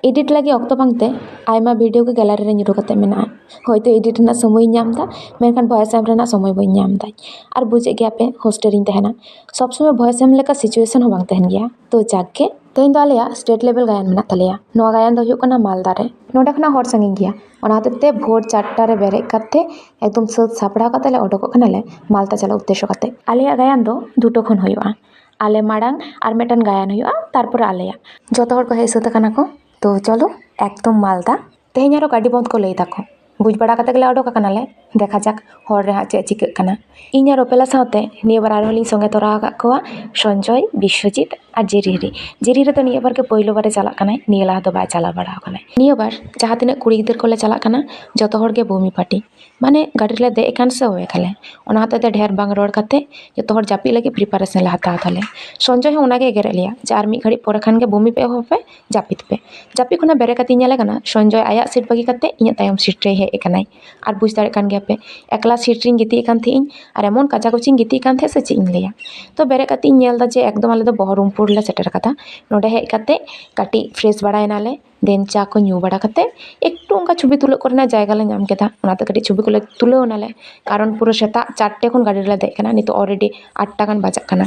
edit लगे ऑक्तो बांगते Aima video के gallery रे nyuruh kate mena hoyto edit rena somoy nyam da menkan voice em rena somoy bañ nyam da ar buje gya pe hostel ring tehena sob somoy voice em leka situation ho bang tehen gya to jagge tehin do aleya state level gayan mena taleya noa gayan do huyuk kana Malda re node khona hor sangin gya ona hotete Vor 4te re bere kate ekdom sat sapra kate le odokok kana le Malta chala uddesho kate aleya gayan do duto khon hoyuga ale marang ar metan gayan huyuga tarpore aleya joto hor ko hej sata kana ko तो चलो एकदम मालदा तेहन आरो गाड़ी बंद को लई दाको बुझ बड़ा कते गले ओडोक कनाले देखा जाक हर रे चे चिक कना इन आरो पेला साथे निया बार आरो लिंग संगे तोरा का कोआ संजय विश्वजीत और जेरी रे तो निया बार के पहिलो बारे चला कना निया ला तो बाय चला बड़ा कना निया बार जहां तिने कुड़ी गिदर कोले चला कना जतो हर के भूमि पार्टी माने गाड़ी ले दे एकान से होए खाले ओना हते ढेर बांग रोड कते जतो हर जापी लगे प्रिपारेशन ला हता थाले संजय हो उना के गेरे लिया चार मी घड़ी पोरे खान के भूमि पे हो पे जापी खुना बेरे कती नेले कना संजय आया सीट बगी कते इnya tayom सीट रे हे एकानाय आर बुझ दाड़े कान गया पे एकला सीट रिंग गिती कान थी और एमन काचा कोचिंग गिती कान थे से चिंग लिया तो बेरे कती नेल दा जे एकदम आले दो बहरमपुर ले सेटर कथा नोडे हे कते काटी फ्रेश बड़ायनाले देन चा को न्यू बड़ा कते एकटू उनका छवि तुलो करना जायगा ले नाम केदा ओनाते कटी छवि को ले तुलो नाले कारण पूरा सेता 4टे खन गाड़ी ले दे कना नितो ऑलरेडी 8टा गान बाजा कना